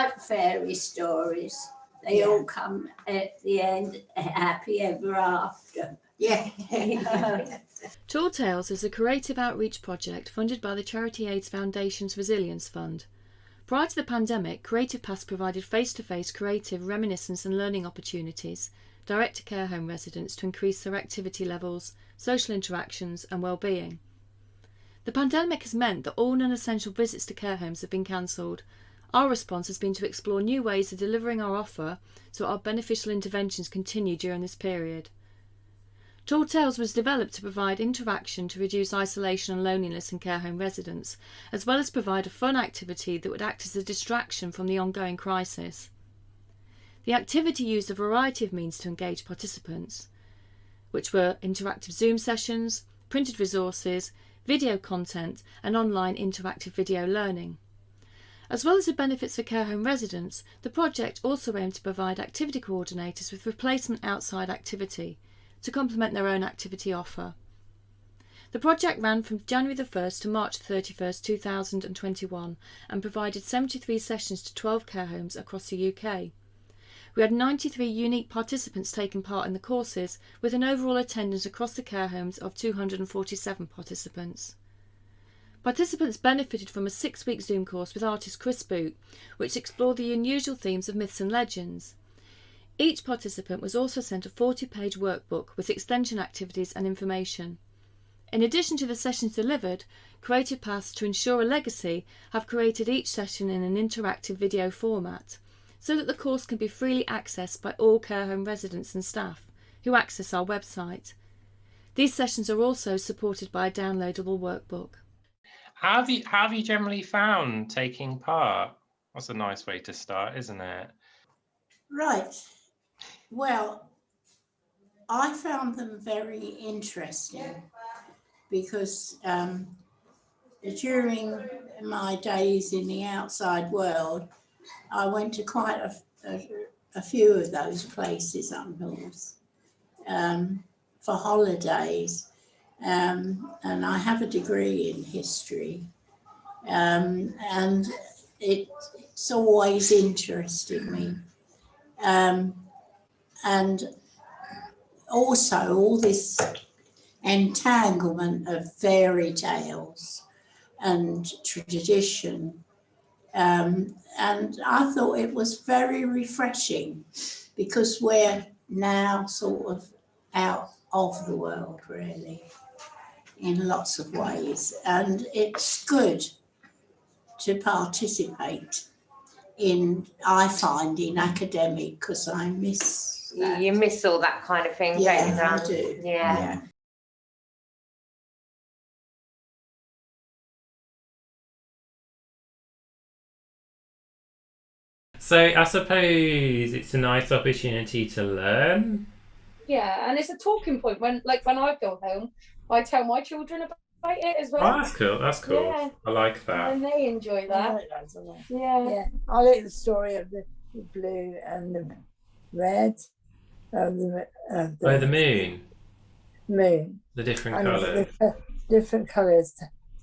like fairy stories. They all come at the end happy ever after. Yeah. Tall Tales is a creative outreach project funded by the Charity AIDS Foundation's Resilience Fund. Prior to the pandemic, Creative Paths provided face-to-face creative, reminiscence and learning opportunities direct to care home residents to increase their activity levels, social interactions and well-being. The pandemic has meant that all non-essential visits to care homes have been cancelled. Our response has been to explore new ways of delivering our offer so our beneficial interventions continue during this period. Tall Tales was developed to provide interaction to reduce isolation and loneliness in care home residents, as well as provide a fun activity that would act as a distraction from the ongoing crisis. The activity used a variety of means to engage participants, which were interactive Zoom sessions, printed resources, video content and online interactive video learning. As well as the benefits for care home residents, the project also aimed to provide activity coordinators with replacement outside activity to complement their own activity offer. The project ran from January the 1st to March the 31st, 2021 and provided 73 sessions to 12 care homes across the UK. We had 93 unique participants taking part in the courses, with an overall attendance across the care homes of 247 participants. Participants benefited from a 6-week Zoom course with artist Chris Boot, which explored the unusual themes of myths and legends. Each participant was also sent a 40-page workbook with extension activities and information. In addition to the sessions delivered, Creative Paths, to ensure a legacy, have created each session in an interactive video format, so that the course can be freely accessed by all care home residents and staff who access our website. These sessions are also supported by a downloadable workbook. How have you generally found taking part? That's a nice way to start, isn't it? Right. Well, I found them very interesting because during my days in the outside world, I went to quite a few of those places up north for holidays, and I have a degree in history, and it's always interested me. And also all this entanglement of fairy tales and tradition. And I thought it was very refreshing because we're now sort of out of the world, really, in lots of ways. And it's good to participate in, I find, in academic, because I miss that. You miss all that kind of thing, don't you, Dan? I do. Yeah. So I suppose it's a nice opportunity to learn. Yeah, and it's a talking point when I go home, I tell my children about it as well. Oh, that's cool. That's cool. Yeah. I like that. And they enjoy I that. like that, don't I? Yeah. I like the story of the blue and the red of The moon. moon. The different And colours. the different colours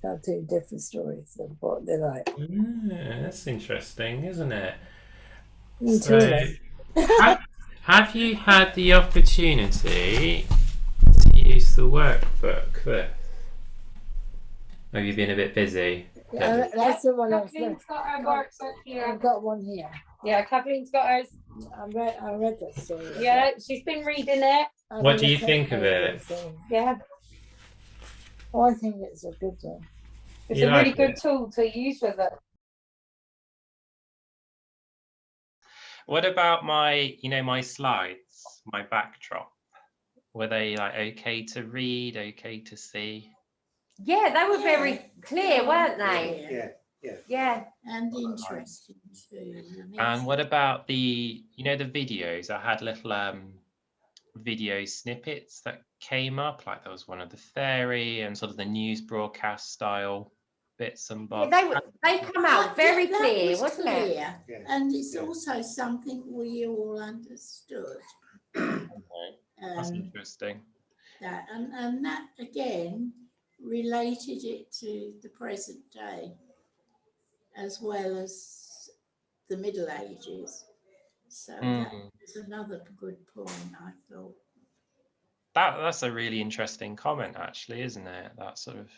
tell two different stories of what they're like. Yeah, that's interesting, isn't it? Me So, too. have you had the opportunity to use the workbook? Have you been a bit busy? Yeah, that's the one I was Kathleen's got her workbook here. I've got one here. Yeah, Kathleen's got hers. I read that story. Yeah, she's been reading it. What do you think of it? Yeah. Oh, I think it's a good one. It's You a really like good it? tool to use with it. What about my slides, my backdrop? Were they like okay to read, okay to see? Yeah, they were very clear, weren't they? Yeah. And interesting too. And what about the videos? I had little video snippets that came up, like there was one of the fairy and sort of the news broadcast style bits and bobs. They come out very That clear, was wasn't clear. it? Yeah. And it's also something we all understood. That's interesting. That and that again related it to the present day, as well as the Middle Ages. So that's another good point, I thought. That's a really interesting comment, actually, isn't it? That sort of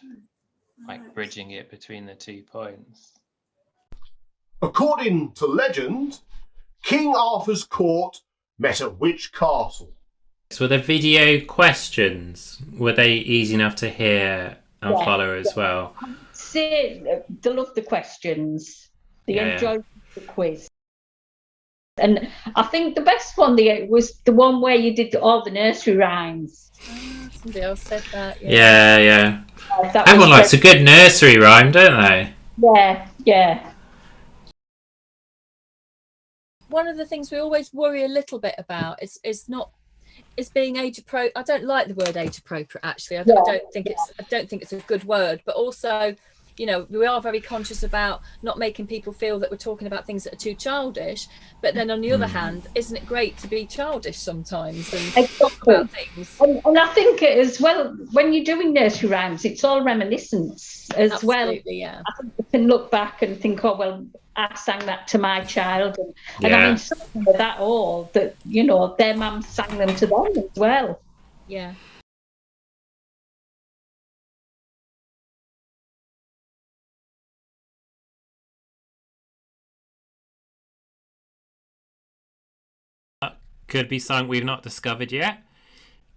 like bridging it between the 2 points. According to legend, King Arthur's court met at which castle? So the video questions, were they easy enough to hear and follow as well? They love the questions. They enjoyed the quiz. And I think the best one was the one where you did all the nursery rhymes. Somebody else said that. Yeah. Everyone likes a good nursery rhyme, don't they? Yeah. One of the things we always worry a little bit about is being age appropriate. I don't like the word age appropriate, actually. I don't think it's a good word, but also, you know, we are very conscious about not making people feel that we're talking about things that are too childish. But then on the other hand, isn't it great to be childish sometimes and talk about things? And I think as well, when you're doing nursery rhymes, it's all reminiscence as well. Yeah. I think you can look back and think, oh, well, I sang that to my child. And I mean, something of that all, that, you know, their mum sang them to them as well. Yeah. Could be something we've not discovered yet.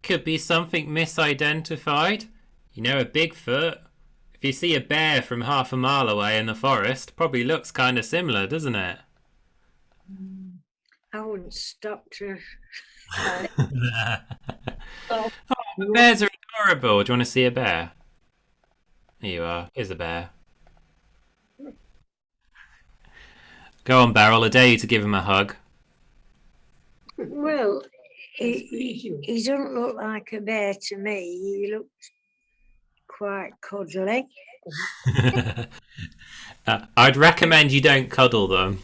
Could be something misidentified. You know, a Bigfoot. If you see a bear from half a mile away in the forest, probably looks kind of similar, doesn't it? I wouldn't stop to. Bears are adorable. Do you want to see a bear? Here you are. Here's a bear. Go on, Beryl. I dare you to give him a hug. Well, he doesn't look like a bear to me. He looks quite cuddly. I'd recommend you don't cuddle them.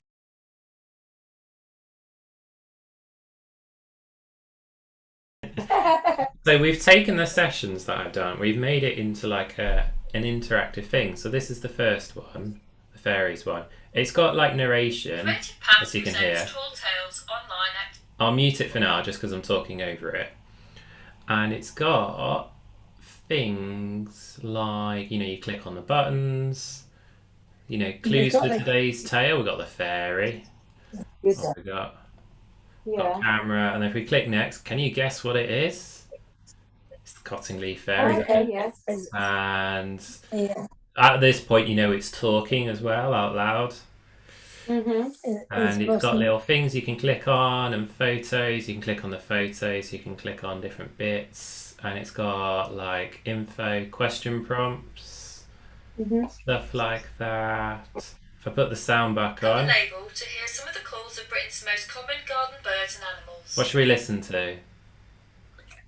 So we've taken the sessions that I've done, we've made it into like an interactive thing. So this is the first one, the fairies one. It's got like narration, as you can hear. I'll mute it for now just because I'm talking over it. And it's got things like, you know, you click on the buttons, you know, clues for today's tale. We've got the fairy. We've got camera. And if we click next, can you guess what it is? It's the Cottingley Fairy. Okay, yes. And at this point, you know, it's talking as well out loud. And it's got little things you can click on and photos. You can click on the photos, you can click on different bits, and it's got like info, question prompts, stuff like that. If I put the sound back on, label to hear some of the calls of Britain's most common garden birds and animals. What should we listen to?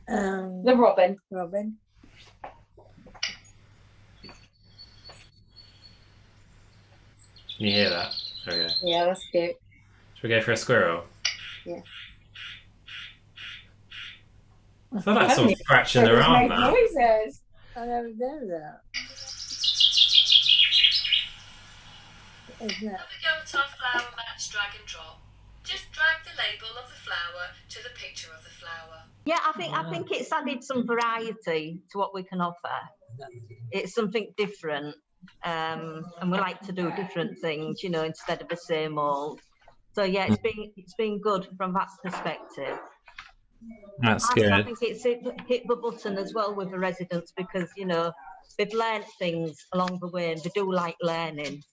The robin. Robin. Can you hear that? There we go. Yeah, that's cute. Should we go for a squirrel? Yeah. So that's all scratching their arm now. Noises. I never done that. Isn't it? Navigate our flower match drag and drop. Just drag the label of the flower to the picture of the flower. Yeah, I think it's added some variety to what we can offer. It's something different, and we like to do different things, you know, instead of the same old. So yeah, it's been good from that perspective. That's good. I think it's hit the button as well with the residents because, you know, they've learnt things along the way and they do like learning.